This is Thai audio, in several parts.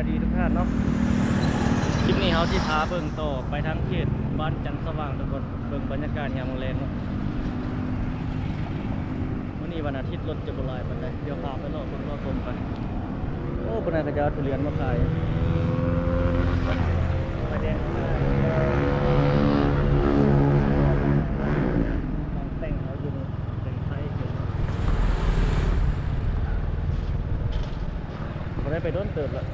ายดีทุกท่านเนาะคลิปนี้เขาที่ท้าเบิ่งต่อไปทั้งเขตบ้านจันทร์สว่างทุกคนเบิ่งบรรยากาศยามแลงเนาะวันนี้วันอาทิตย์รถจะบลายไปเลยเดี๋ยวพาไปรอคนรอชมกันโอ้บนนั้นก็จะเอาทุเรียนมาขายไฟแดงแต่งเขาอยู่แต่งไทยเขาได้ไปโดนเติบละ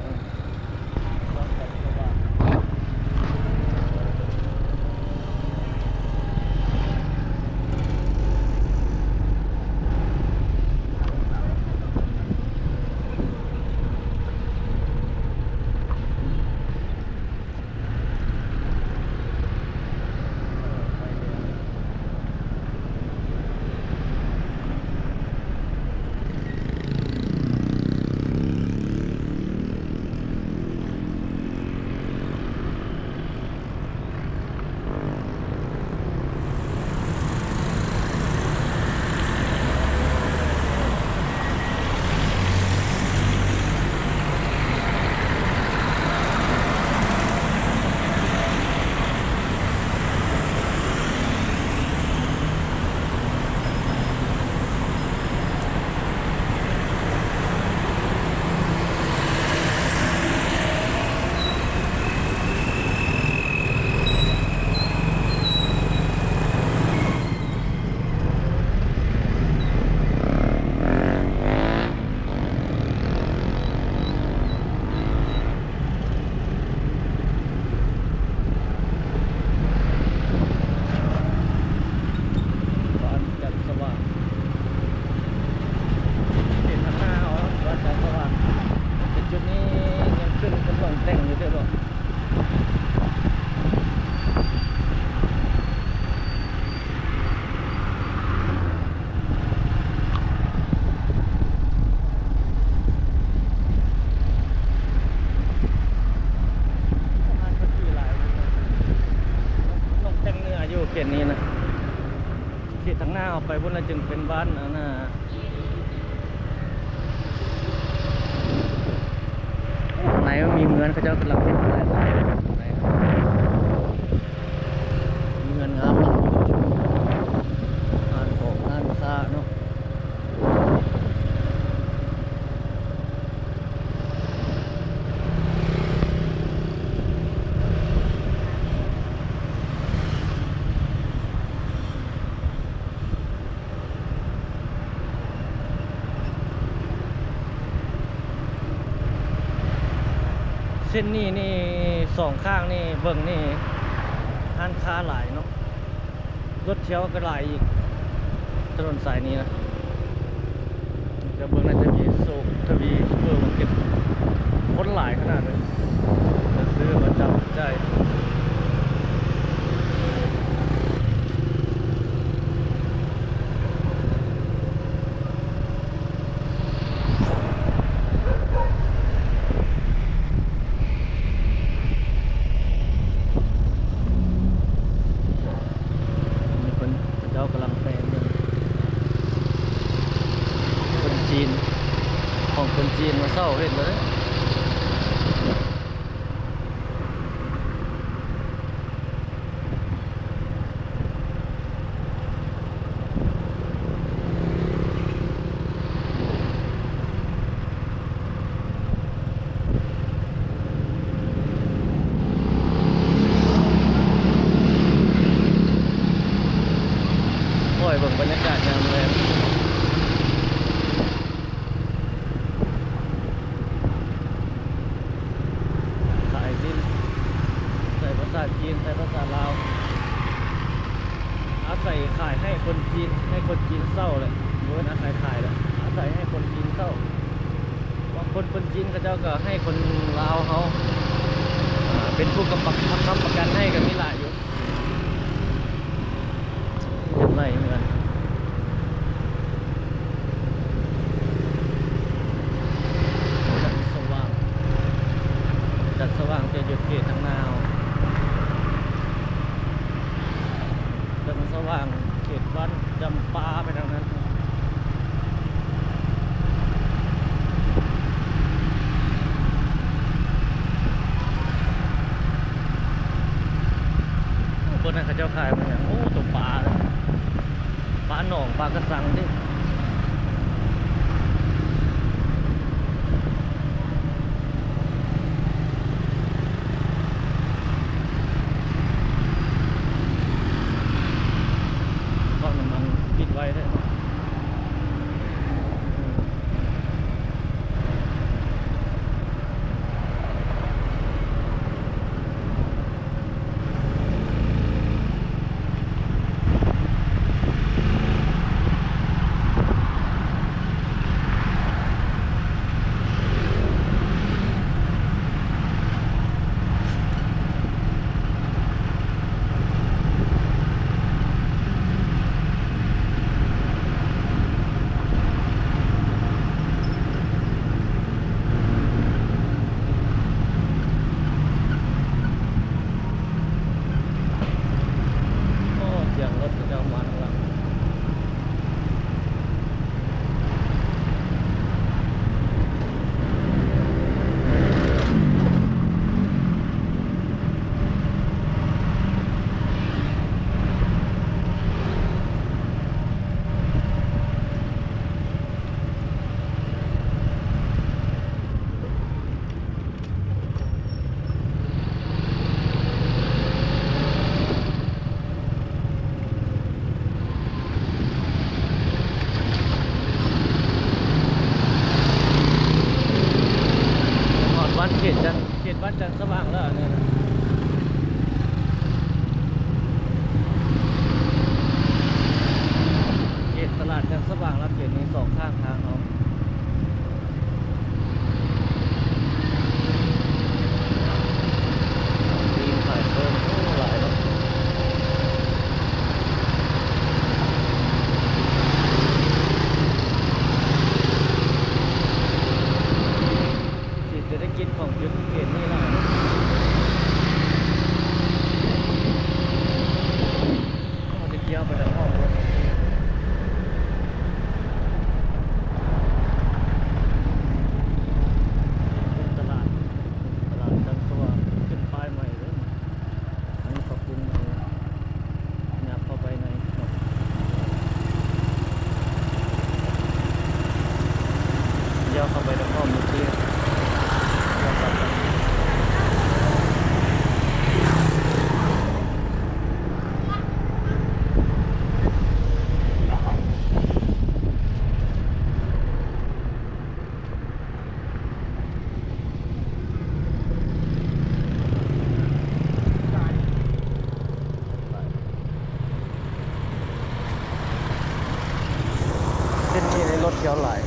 เขตนี้นะเขตทางหน้าออกไปบนนั้นจึงเป็นบ้านนะไหนมีเงินเขาจะกำลังเป็นอะไรมีเงินครับงานของงานค้าเนาะเส้นนี้นี่สองข้างนี่เบิ่งนี่ห้านค้าหลายเนาะรถเที่ยวก็หลายอีกถนนสายนี้นะจะเบิ่งน่าจะมีโซกทวีซูเปอร์มาร์เก็ตคนหลายขนาดเลยจะซื้อมาจับใจายกำลังแปลงคนจีนของคนจีนมาเศร้าเห็นเลยเบิ่งบรรยากาศยามแลงขายดินใส่ภาษาจีนใส่ภาษาลาวอาศัยขายให้คนจีนเศร้าเลยเมื่ออาศัยขายแล้วอาศัยให้คนจีนเศร้าบางคนจีนเขาเจ้าก็ให้คนลาวเขาเป็นผู้กำกับทำประกันให้กับมิลาอยู่เป็นไรเหมือนกันจันทร์สว่างจะหยุดเขตทางนาวจันทร์สว่างเขตบ้านจำปาไปทางนั้น บ เจ้าขายมันอย่างโอ้ตัวปลาปลาหนองปลากระสังดิทอดน้ำมันปิดไว้ได้โอ้เสียงรถจะมาข้างหลังหอดวัดเขตวัดจันทร์สว่างแล้วเนี่ยนะเขตตลาดจันทร์สว่างแล้วเขตนี้สองข้างทางเนาะตีนขายเพิ่มโอ้หลายแล้วเศรษฐกิจของยุคเขตนี้หลายมันจะเกี่ยวไปทางห้องรถตลาดจันทร์สว่างขึ้นป้ายใหม่เลยอันนี้ปรับปรุงใหม่อยากเข้าไปในเนาะเดี๋ยวเข้าไปทางห้องมือถือเส้นนี้ในรถเที่ยวไหลาย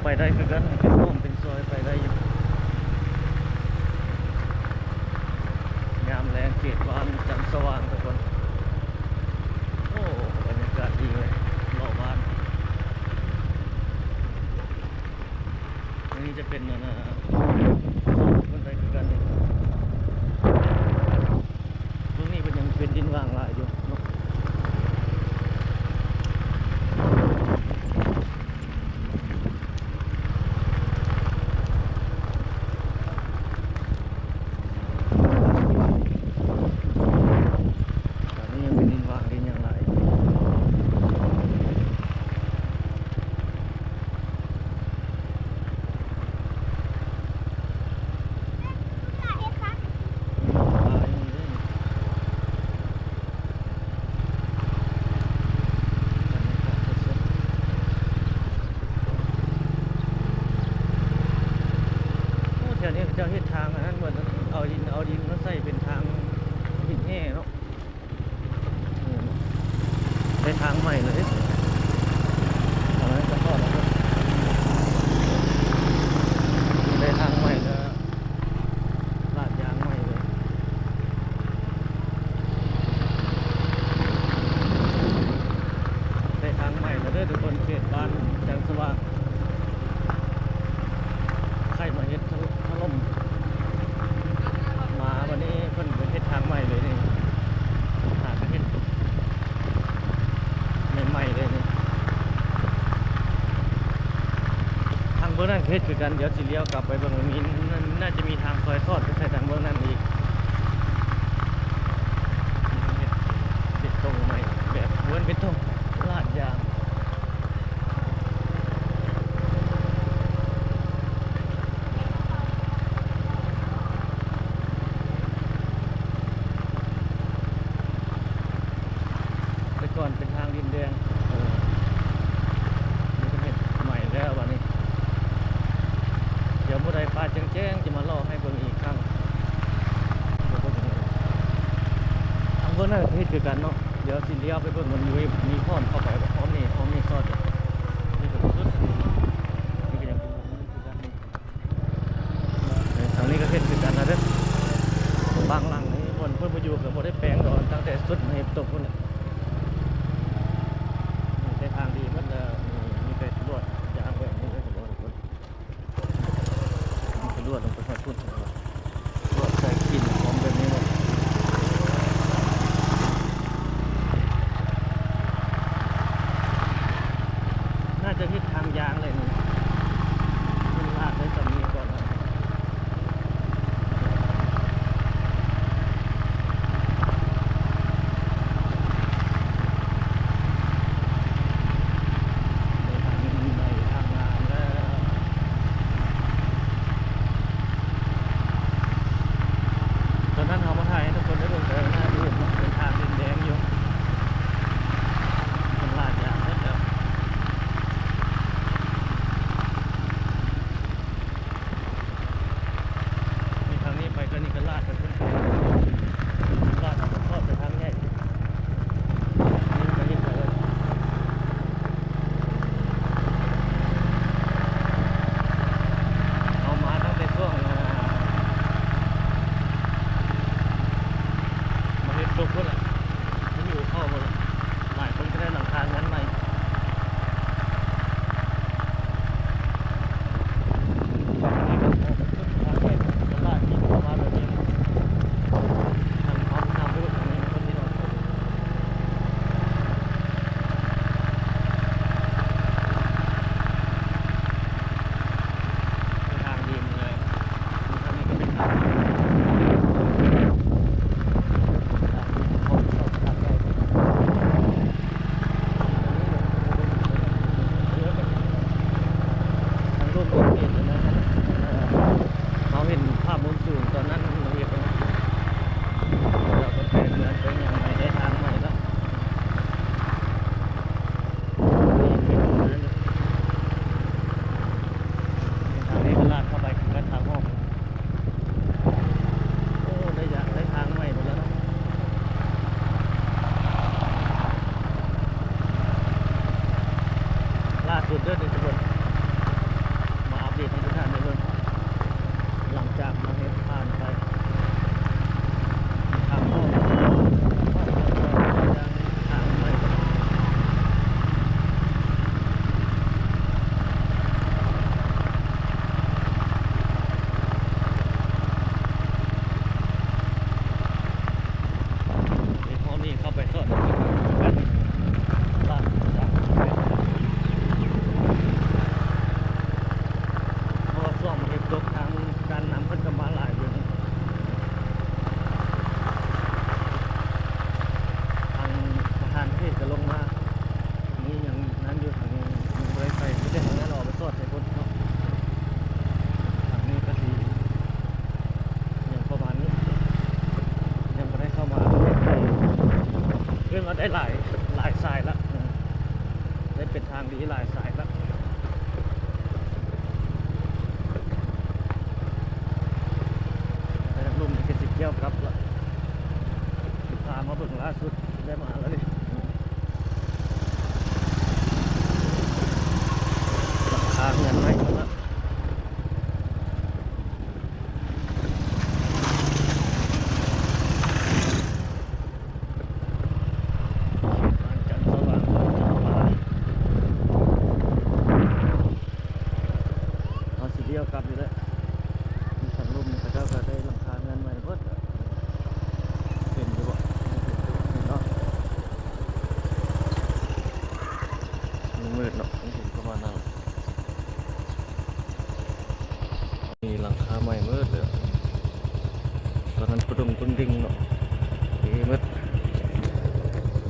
ไปได้คือกันเป็นร่มเป็นซอยไปได้อยู่ยามแรงเขตบ้านจันทร์สว่างทุกคนโอ้บรรยากาศดีเลยรอบบ้านอันนี้จะเป็นคนไปคือกันตรงนี้มันยังเป็นดินว่างหลายอยู่เนาะอันนี้ยังเป็นดินว่างดินอย่างไร ถวนี้เขาเจ้าเฮ็ดทางอันนั้นเหมือนเอาดินมาใส่เป็นทางหินแห่เนาะได้ทางใหม่เลยตอนนั้นก็ทอดแล้วก็ได้ทางใหม่แล้วลาดยางใหม่เลยได้ทางใหม่แล้วเด้อทุกคนเขตบ้านแสงสว่างใครมาเฮ็ดถล่มมาวันนี้เพิ่นเฮ็ดทางใหม่เลยนี่หาเฮ็ดใหม่ๆเลยนี่ทางเบื้องนั้นเฮ็ดคือกันเดี๋ยวสิเลี้ยวกลับไปเบื้องมีน่าจะมีทางซอยทอดไปใส่ทางเบื้องนั้นอีกเฮ็ดตรงใหม่แบบเหมือนเป็นตรงลาดยางก่อนเป็นทางดินแดงนี่ก็เป็นใหม่แล้ววันนี้เดี๋ยวเมื่อใดฟ้าแจ้งจะมาล่อให้เบิ่งอีกครั้งทางเบิ่งนั่นก็คือกันเนาะเดี๋ยวสิเลี้ยวไปเบิ่งมันมีพร้อมเข้าไปพร้อมนี่ซอดนี่ก็สุดนี่ก็ยังเป็นคือกันนี่ทางนี้ก็เฮ็ดคือกันนะเด้อบางหลังนี่เพิ่นบ่อยู่ก็บ่ได้แปลงดอกตั้งแต่สุดเฮ็ดตกพุ่นน่ะทางดีมันมีแต่ลวดยางแบบนี้เลยลวดมีลวดลงไปให้พุ่นลวดใส่กินพร้อมแบบนี้หมดน่าจะทิศทางยางเลยนี่มันลาดได้ตรงนี้ก่อนนะตกพุ่นละมันอยู่เข้าหมดเลยหลายคนก็ได้หลังคางั้นใหม่ฝั่งนี้ก็ทางแยกตลาดที่เข้ามาแบบนี้ทางเขาทำไปแบบนี้คนที่เราทางดีเลยทางนี้ก็เป็นทางเขาเห็นภาพมุมสูงตอนนั้นเราเห็นเราก็เป็นเหมือนเป็นอย่างไรได้ทางใหม่แล้วทางนี้ก็ลาดเข้าไปถึงกันทางห้องโอ้ได้ทางใหม่หมดแล้วนะล่าสุดเดือนทุกคนมาอัปเดตให้ทุกท่านได้เลยหลังจากมาเห็นผ่านไปทางห้องทางใหม่พร้อมนี่เข้าไปสอดกันลาดช่วงเห็นตกทางการนำพันกมาหลายอยู่นี่ทางประธานประเทศจะลงมานี่อย่างนั้นอยู่ทางบริไฟไม่ได้ทางนั้นเราไปสอดใส่คนเนาะทางนี้ก็สีอย่างประมาณนี้ยังไม่ได้เข้ามาเรื่องเราได้หลายสายแล้วได้เป็นทางดีหลายสายแล้ว ยวกลับละพามาเบิ่งล่าสุดได้มาแล้วดิหลังคาเงินไหมหมดละจันทร์สว่างจันทร์มาเอาสิเดียวกลับอยู่แล้วมีสังลมกระเจ้าก็ได้หลังคาเงินใหม่เพิ่มเห็นอยู่บ่เห็นเนาะมืดเนาะเห็นประมาณนั้นมีหลังคาใหม่มืดเลยตอนนั้นปรุงตุ้งดิ้งเนาะมืด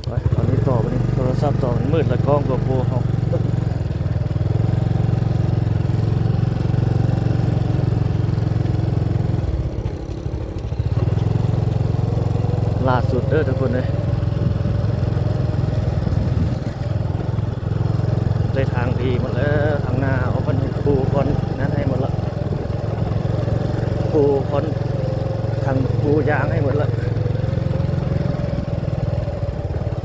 ไปตอนนี้ต่อไปนี่โทรศัพท์ต่อมันมืดแล้วกล้องกับโปรเขาล่าสุดเด้อทุกคนเลยได้ทางดีหมดแล้วทางหน้าเอาเป็นปูคนนั้นให้หมดละปูคนทางปูยางให้หมดละ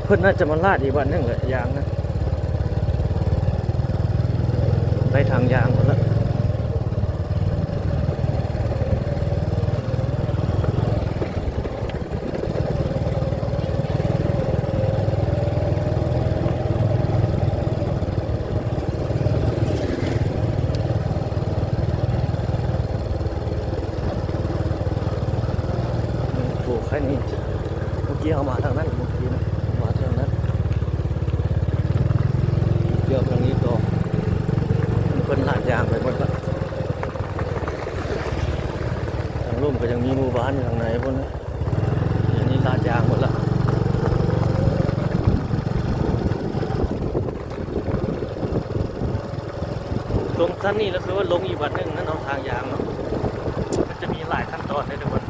เพิ่นน่าจะมาลาดอีกวันนึงเลยยางนะได้ทางยางหมดละแค่นี้เมื่อกี้เอามาทางนั้นเมื่อกี้นะมาทางนั้นเกี่ยวทางนี้ต่อมันเป็นลาดยางไปหมดละทางร่มก็ยังมีหมู่บ้านอยู่ทางไหนพวกนี้อย่างนี้ลาดยางหมดละลงสั้นนี่แล้วคือว่าลงอีกวันหนึ่งนั่นเอาทางยางเนาะมันจะมีหลายขั้นตอนในทุกวัน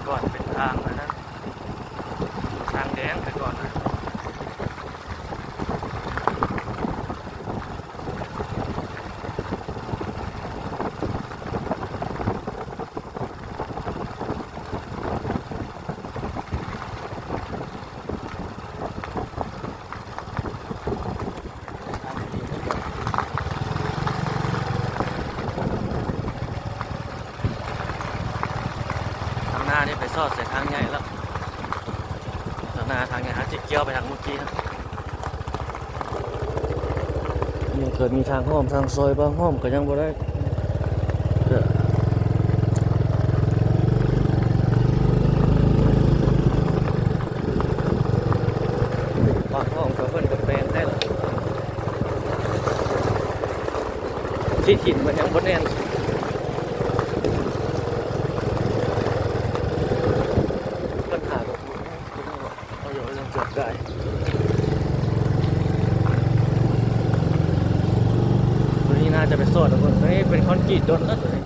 ก่อนเป็นทางนะทางแดงไปก่อนนะนี่ไปซอดใส่ทางใหญ่แล้วทางหน้าทางใหญ่ฮะจิเกียวไปทางเมื่อกี้นะยังเกิดมีทางห้อมทางซอยบางห้อมก็ยังบ่ได้บางห้อมก็เพิ่นกับแปลนได้แล้วที่ถิ่นมันยังบ่แน่นได้ตัวนี้น่าจะเป็นโซดนะเพื่อนตัวนี้เป็นคอนกรีตโดนแล้วตัวนี้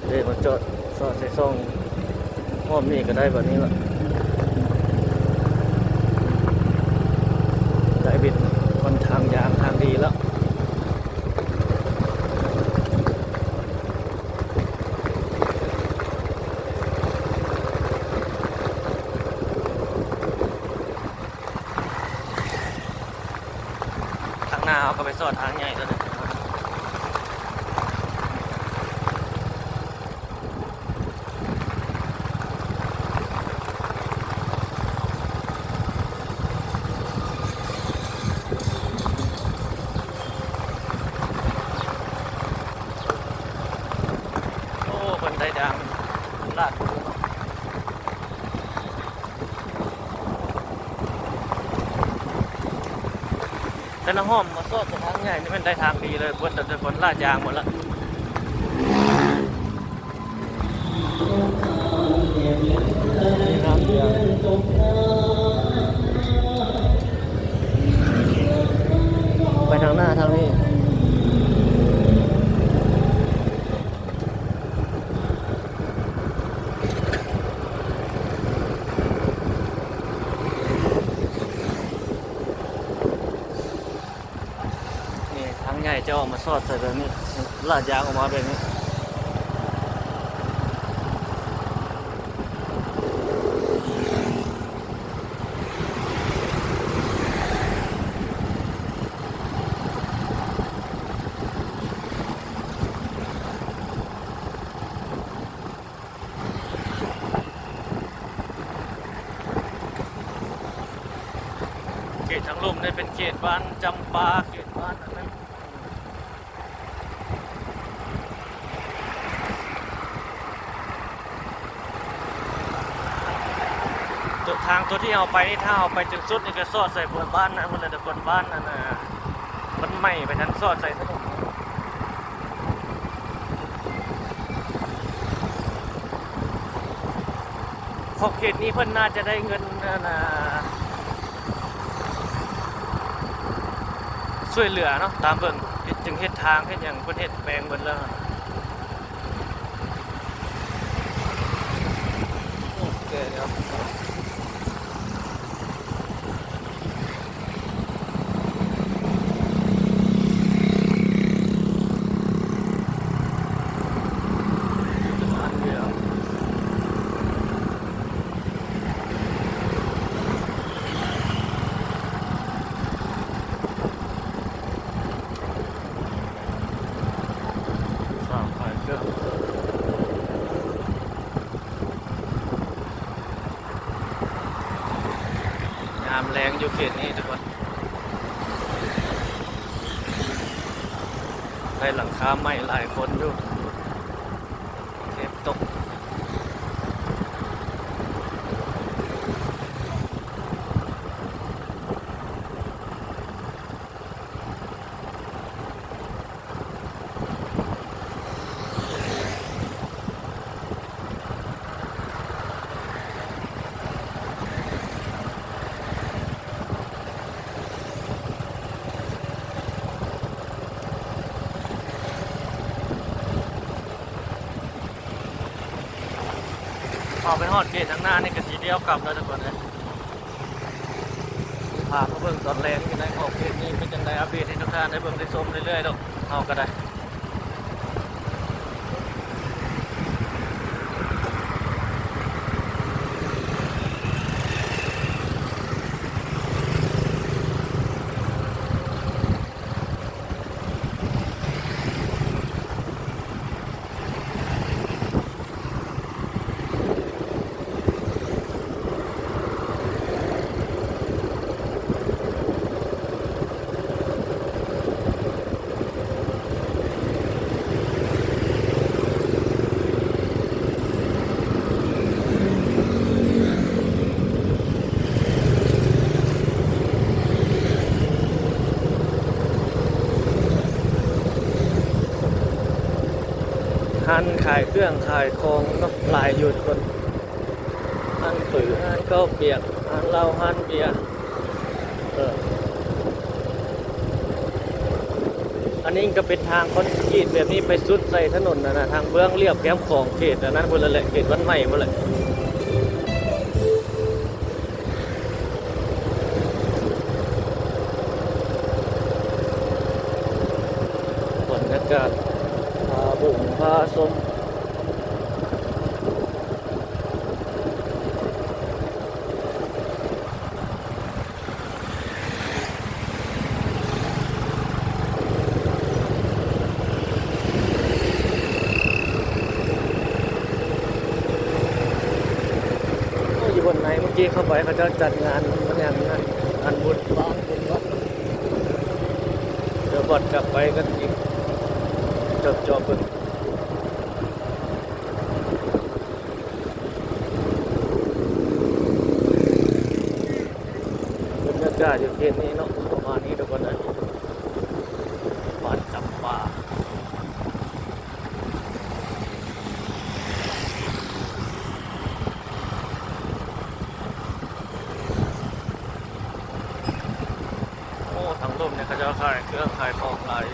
เดี๋ยวมาจอดซอดใส่ซองห้อมนี่ก็ได้แบบนี้ละได้บิดค่อนทางยางทางดีแล้วหน้าเอาก็ไปสอดทางใหญ่แล้วนะโอ้คนได้ดังลาดแต่ละห้อมมาซอดทางใหญ่นี่มันได้ทางดีเลยบนแต่คนลาดยางหมดละนี่ครับ จะออกมาซอดใส่แบบนี้ลาดยางออกมาแบบนี้เขตทางลมเนี่ยเป็นเขตบ้านจำปาเขตบ้านอันนั้นตัวทางตัวที่เอาไปนี่ถ้าเอาไปจนสุดนี่ก็ซอดใส่บนบ้านนะคนละแต่บนบ้านนั่นนะมันไหม้ไปทั้งซอดใส่ถนนขอบเขตนี้เพิ่นน่าจะได้เงินนะช่วยเหลือเนาะตามเบิ่งจึงเฮ็ดทางเฮ็ดอย่างเพิ่นเฮ็ดแปลงเบิดแล้วโอเคเดี๋ยวอันเดียวสามไฟเครื่องยามแรงอยู่เขตนี้ทุกคนได้หลังคาไหม้หลายคนอยู่เทปตกออกไปฮอดเขตทางหน้านี่ก็สีเดียวกลับแล้วทุกคนเลยพามาเบิ่งตอนแรงอยู่ในขอบเขตนี้เป็นจังไดอัปเดตให้ทุกท่านได้เบิ่งได้ชมเรื่อยๆดอกเอาก็ได้หันขายเครื่องขายของก็หลายอยู่ทุกคนหันฝือหันก็เปียกหันเหล้าหันเบียร์อันนี้ก็เป็นทางคอนกรีตแบบนี้ไปสุดใส่ถนนนะทางเบื้องเรียบแคมป์ของเขตนั้นคนละแหละเขตวันใหม่หมดเลยบรรยากาศพาบุ่งพาชมอยู่บนไหนเมื่อกี้เข้าไปเขาจะจัดงานมันอย่างนั้นงานบุญบ้านบุญวัดเดี๋ยวบอดกลับไปกันอีกจบกันบรรยากาศอยู่เขตนี้เนาะประมาณนี้ทุกคนนะบ้านจำปาโอ้ทางลมเนี่ยเขาจะขายเครื่องขายของหลาย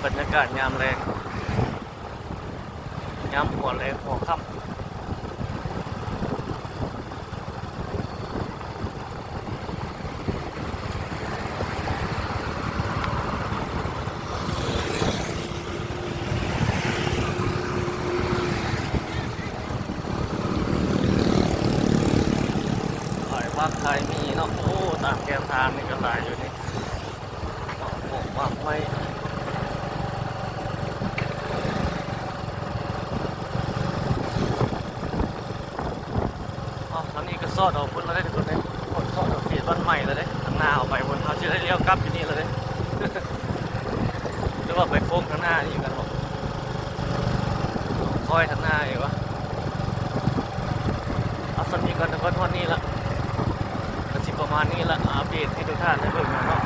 บรรยากาศยามแรงยามหัวแรงหัวค่ำ ผักไทยมีเนาะโอ้ตามแกมทางนี่ก็หลายอยู่นี่โอ้วางไว้อ๋อตอนนี้ก็ซอดออกพุ่นแล้วได้ทุกคนเลยคนซอดออกเขตบ้านใหม่แล้วเด้ทางหน้าออกไปบนเขาจะได้เลี้ยวกลับอยู่นี่เลยเด้ หรือว่าไปโค้งข้างหน้านี่กันบอกคอยข้างหน้าอีกวะเอาสันนี้ก่อนทุกคนวันนี้ละก็สิประมาณนี้ละอัปเดตให้ทุกท่านได้เบิ่งนะเนาะ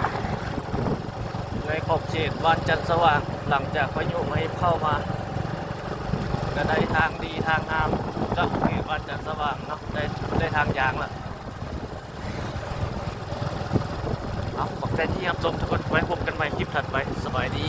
ในขอบเขตบ้านจันทร์สว่างหลังจากพายุให้เข้ามาก็ได้ทางดีทางงามก็เขตบ้านจันทร์สว่างเนาะได้ทางยางละเอาขอบใจที่รับชมทุกคนไว้พบกันใหม่คลิปถัดไปสบายดี